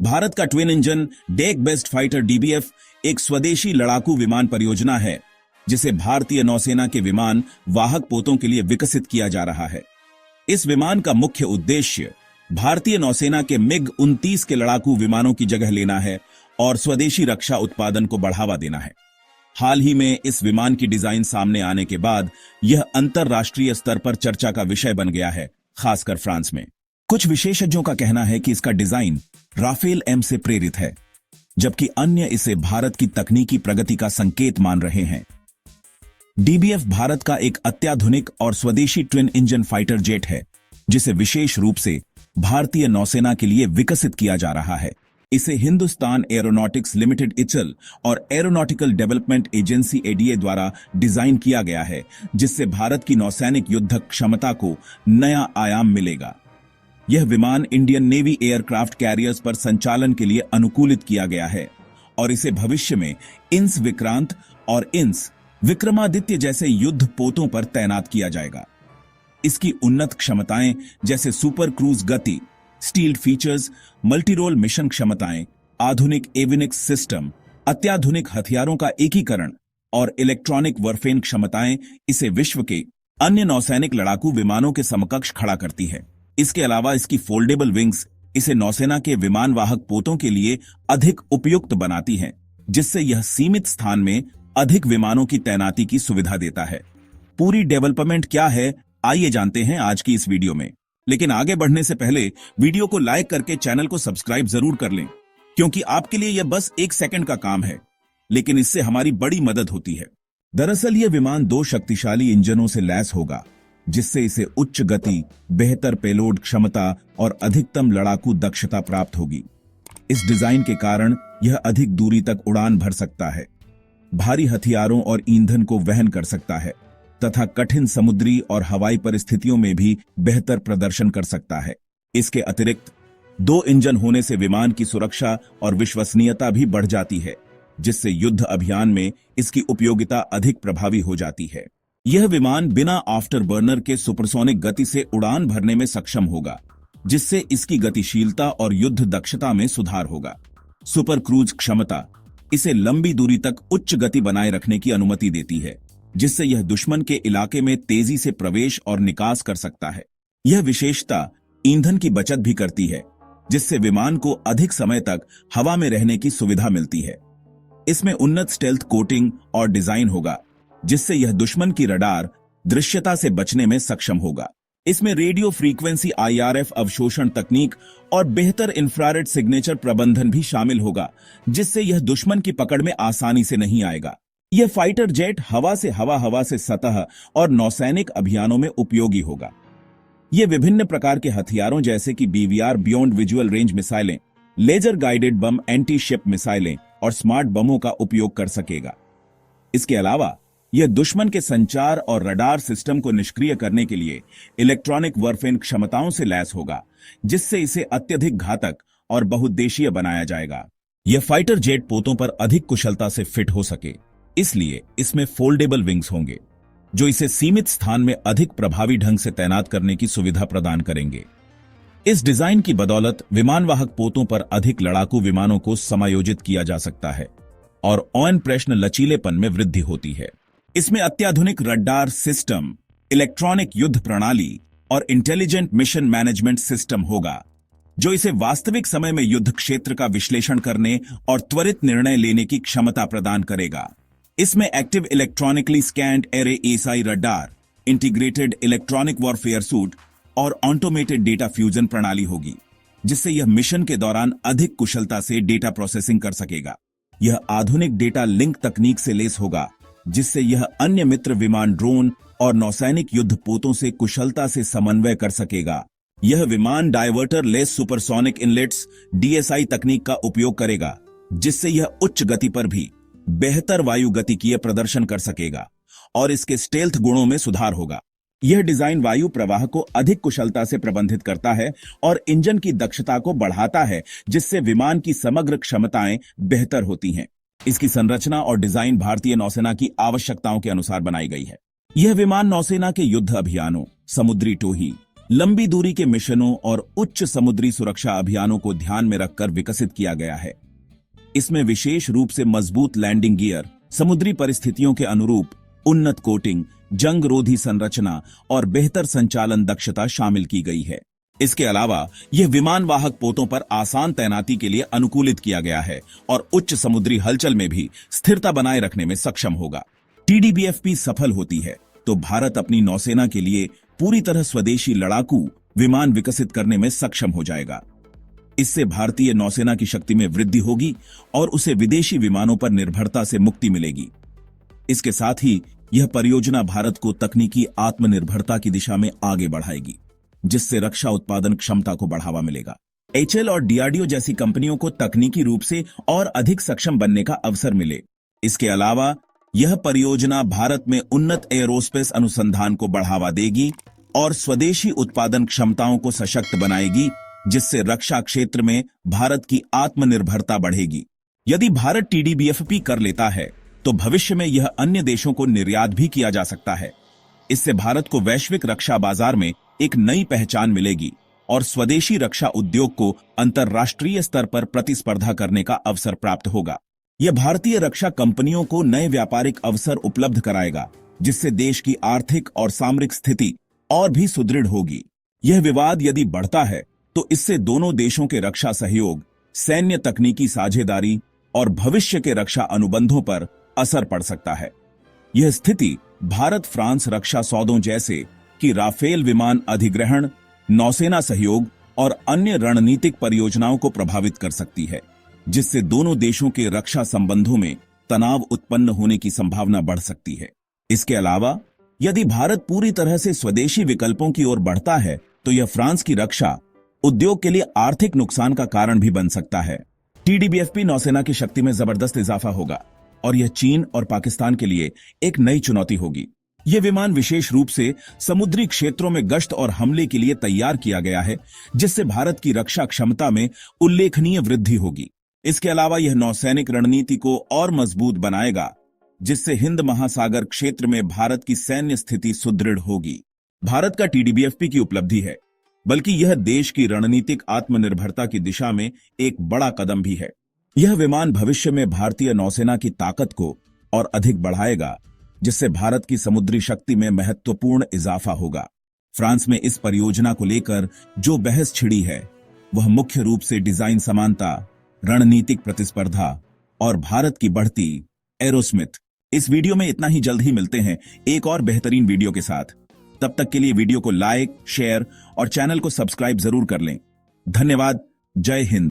भारत का twin engine deck based fighter DBF एक स्वदेशी लड़ाकू विमान परियोजना है जिसे भारतीय नौसेना के विमान वाहक पोतों के लिए विकसित किया जा रहा है। इस विमान का मुख्य उद्देश्य भारतीय नौसेना के मिग-29 के लड़ाकू विमानों की जगह लेना है और स्वदेशी रक्षा उत्पादन को बढ़ावा देना है। हाल ही में इस विमान की डिजाइन सामने आने के बाद यह अंतरराष्ट्रीय स्तर पर चर्चा का विषय बन गया है, खासकर फ्रांस में। कुछ विशेषज्ञों का कहना है कि इसका डिजाइन राफेल एम से प्रेरित है, जबकि अन्य इसे भारत की तकनीकी प्रगति का संकेत मान रहे हैं। डीबीएफ भारत का एक अत्याधुनिक और स्वदेशी ट्विन इंजन फाइटर जेट है, जिसे विशेष रूप से भारतीय नौसेना के लिए विकसित किया जा रहा है। इसे हिंदुस्तान एरोनॉटिक्स लिमिटेड इचल और एरोनॉटिकल डेवलपमेंट एजेंसी एडीए द्वारा डिजाइन किया गया है, जिससे भारत की नौसैनिक युद्धक क्षमता को नया आयाम मिलेगा। यह विमान इंडियन नेवी एयरक्राफ्ट कैरियर्स पर संचालन के लिए अनुकूलित किया गया है और इसे भविष्य में इंस विक्रांत और इंस विक्रमादित्य जैसे युद्ध पोतों पर तैनात किया जाएगा। इसकी उन्नत क्षमताएं जैसे सुपर क्रूज गति, स्टील्ड फीचर्स, मल्टीरोल मिशन क्षमताएं, आधुनिक एविनिक्स सिस्टम, अत्याधुनिक हथियारों का एकीकरण और इलेक्ट्रॉनिक वॉरफेयर क्षमताएं इसे विश्व के अन्य नौसैनिक लड़ाकू विमानों के समकक्ष खड़ा करती है। इसके अलावा इसकी फोल्डेबल विंग्स इसे नौसेना के विमान वाहक पोतों के लिए अधिक उपयुक्त बनाती हैं, जिससे यह सीमित स्थान में अधिक विमानों की तैनाती की सुविधा देता है। पूरी डेवलपमेंट क्या है, आइए जानते हैं आज की इस वीडियो में। लेकिन आगे बढ़ने से पहले वीडियो को लाइक करके चैनल को सब्सक्राइब जरूर कर लें, क्योंकि आपके लिए यह बस 1 सेकंड का काम है, लेकिन इससे हमारी बड़ी मदद होती है। दरअसल यह विमान 2 शक्तिशाली इंजनों से लैस होगा, जिससे इसे उच्च गति, बेहतर पेलोड क्षमता और अधिकतम लड़ाकू दक्षता प्राप्त होगी। इस डिजाइन के कारण यह अधिक दूरी तक उड़ान भर सकता है, भारी हथियारों और ईंधन को वहन कर सकता है तथा कठिन समुद्री और हवाई परिस्थितियों में भी बेहतर प्रदर्शन कर सकता है। इसके अतिरिक्त 2 इंजन होने से विमान की सुरक्षा और विश्वसनीयता भी बढ़ जाती है, जिससे युद्ध अभियान में इसकी उपयोगिता अधिक प्रभावी हो जाती है। यह विमान बिना आफ्टर बर्नर के सुपरसोनिक गति से उड़ान भरने में सक्षम होगा, जिससे इसकी गतिशीलता और युद्ध दक्षता में सुधार होगा। सुपर क्रूज क्षमता इसे लंबी दूरी तक उच्च गति बनाए रखने की अनुमति देती है, जिससे यह दुश्मन के इलाके में तेजी से प्रवेश और निकास कर सकता है। यह विशेषता ईंधन की बचत भी करती है, जिससे विमान को अधिक समय तक हवा में रहने की सुविधा मिलती है। इसमें उन्नत स्टेल्थ कोटिंग और डिजाइन होगा, जिससे यह दुश्मन की रडार दृश्यता से बचने में सक्षम होगा। इसमें रेडियो फ्रीक्वेंसी IRF अवशोषण तकनीक और बेहतर इंफ्रारेड सिग्नेचर प्रबंधन भी शामिल होगा, जिससे यह दुश्मन की पकड़ में आसानी से नहीं आएगा। यह फाइटर जेट हवा से सतह और नौसैनिक अभियानों में उपयोगी होगा। यह विभिन्न प्रकार के हथियारों जैसे कि BVR बियॉन्ड विजुअल रेंज मिसाइलें, laser guided bomb, anti ship मिसाइलें और स्मार्ट बमों का उपयोग कर सकेगा। इसके अलावा यह दुश्मन के संचार और रडार सिस्टम को निष्क्रिय करने के लिए इलेक्ट्रॉनिक वॉरफेयर क्षमताओं से लैस होगा, जिससे इसे अत्यधिक घातक और बहुउद्देशीय बनाया जाएगा। यह फाइटर जेट पोतों पर अधिक कुशलता से फिट हो सके, इसलिए इसमें फोल्डेबल विंग्स होंगे, जो इसे सीमित स्थान में अधिक प्रभावी ढंग से तैनात करने की सुविधा प्रदान करेंगे। इस डिजाइन की बदौलत विमान वाहक पोतों पर अधिक लड़ाकू विमानों को समायोजित किया जा सकता है और ऑन प्रश्न लचीलेपन में वृद्धि होती है। इसमें अत्याधुनिक रडार सिस्टम, इलेक्ट्रॉनिक युद्ध प्रणाली और इंटेलिजेंट मिशन मैनेजमेंट सिस्टम होगा, जो इसे वास्तविक समय में युद्ध क्षेत्र का विश्लेषण करने और त्वरित निर्णय लेने की क्षमता प्रदान करेगा। इसमें active electronically scanned array SI radar, integrated electronic warfare suit और ऑटोमेटेड डेटा फ्यूजन प्रणाली होगी, जिससे यह मिशन के दौरान अधिक कुशलता से डेटा प्रोसेसिंग कर सकेगा। यह आधुनिक डेटा लिंक तकनीक से लैस होगा, जिससे यह अन्य मित्र विमान, ड्रोन और नौसैनिक युद्ध पोतों से कुशलता से समन्वय कर सकेगा। यह विमान diverter less supersonic inlets DSI तकनीक का उपयोग करेगा, जिससे यह उच्च गति पर भी बेहतर वायु गतिकीय प्रदर्शन कर सकेगा और इसके स्टेल्थ गुणों में सुधार होगा। यह डिजाइन वायु प्रवाह को अधिक कुशलता से प्रबंधित करता है और इंजन की दक्षता को बढ़ाता है, जिससे विमान की समग्र क्षमताएं बेहतर होती हैं। इसकी संरचना और डिजाइन भारतीय नौसेना की आवश्यकताओं के अनुसार बनाई गई है। यह विमान नौसेना के युद्ध अभियानों, समुद्री टोही, लंबी दूरी के मिशनों और उच्च समुद्री सुरक्षा अभियानों को ध्यान में रखकर विकसित किया गया है। इसमें विशेष रूप से मजबूत लैंडिंग गियर, समुद्री परिस्थितियों के अनुरूप उन्नत कोटिंग, जंग रोधी संरचना और बेहतर संचालन दक्षता शामिल की गई है। इसके अलावा यह विमान वाहक पोतों पर आसान तैनाती के लिए अनुकूलित किया गया है और उच्च समुद्री हलचल में भी स्थिरता बनाए रखने में सक्षम होगा। TDBFP सफल होती है तो भारत अपनी नौसेना के लिए पूरी तरह स्वदेशी लड़ाकू विमान विकसित करने में सक्षम हो जाएगा। इससे भारतीय नौसेना की शक्ति में वृद्धि होगी और उसे विदेशी विमानों पर निर्भरता से मुक्ति मिलेगी। इसके साथ ही यह परियोजना भारत को तकनीकी आत्मनिर्भरता की दिशा में आगे बढ़ाएगी, जिससे रक्षा उत्पादन क्षमता को बढ़ावा मिलेगा। HAL और DRDO जैसी कंपनियों को तकनीकी रूप से और अधिक सक्षम बनने का अवसर मिले। इसके अलावा यह परियोजना भारत में उन्नत एयरोस्पेस अनुसंधान को बढ़ावा देगी और स्वदेशी उत्पादन क्षमताओं को सशक्त बनाएगी, जिससे रक्षा क्षेत्र में भारत की आत्मनिर्भरता बढ़ेगी। यदि भारत TDBFP कर लेता है तो भविष्य में यह अन्य देशों को निर्यात भी किया जा सकता है। इससे भारत को वैश्विक रक्षा बाजार में एक नई पहचान मिलेगी और स्वदेशी रक्षा उद्योग को अंतर्राष्ट्रीय स्तर पर प्रतिस्पर्धा करने का अवसर प्राप्त होगा। यह भारतीय रक्षा कंपनियों को नए व्यापारिक अवसर उपलब्ध कराएगा, जिससे देश की आर्थिक और सामरिक स्थिति और भी सुदृढ़ होगी। यह विवाद यदि बढ़ता है तो इससे दोनों देशों के रक्षा सहयोग, सैन्य तकनीकी साझेदारी और भविष्य के रक्षा अनुबंधों पर असर पड़ सकता है। यह स्थिति भारत फ्रांस रक्षा सौदों जैसे कि राफेल विमान अधिग्रहण, नौसेना सहयोग और अन्य रणनीतिक परियोजनाओं को प्रभावित कर सकती है, जिससे दोनों देशों के रक्षा संबंधों में तनाव उत्पन्न होने की संभावना बढ़ सकती है। इसके अलावा यदि भारत पूरी तरह से स्वदेशी विकल्पों की ओर बढ़ता है तो यह फ्रांस की रक्षा उद्योग के लिए आर्थिक नुकसान का कारण भी बन सकता है। TDBFP नौसेना की शक्ति में जबरदस्त इजाफा होगा और यह चीन और पाकिस्तान के लिए एक नई चुनौती होगी। यह विमान विशेष रूप से समुद्री क्षेत्रों में गश्त और हमले के लिए तैयार किया गया है, जिससे भारत की रक्षा क्षमता में उल्लेखनीय वृद्धि होगी। इसके अलावा यह नौसैनिक रणनीति को और मजबूत बनाएगा, जिससे हिंद महासागर क्षेत्र में भारत की सैन्य स्थिति सुदृढ़ होगी। भारत का TDBFP की उपलब्धि है, बल्कि यह देश की रणनीतिक आत्मनिर्भरता की दिशा में एक बड़ा कदम भी है। यह विमान भविष्य में भारतीय नौसेना की ताकत को और अधिक बढ़ाएगा, जिससे भारत की समुद्री शक्ति में महत्वपूर्ण इजाफा होगा। फ्रांस में इस परियोजना को लेकर जो बहस छिड़ी है वह मुख्य रूप से डिजाइन समानता, रणनीतिक प्रतिस्पर्धा और भारत की बढ़ती एरोस्मिथ। इस वीडियो में इतना ही। जल्द ही मिलते हैं एक और बेहतरीन वीडियो के साथ। तब तक के लिए वीडियो को लाइक, शेयर और चैनल को सब्सक्राइब जरूर कर लें। धन्यवाद। जय हिंद।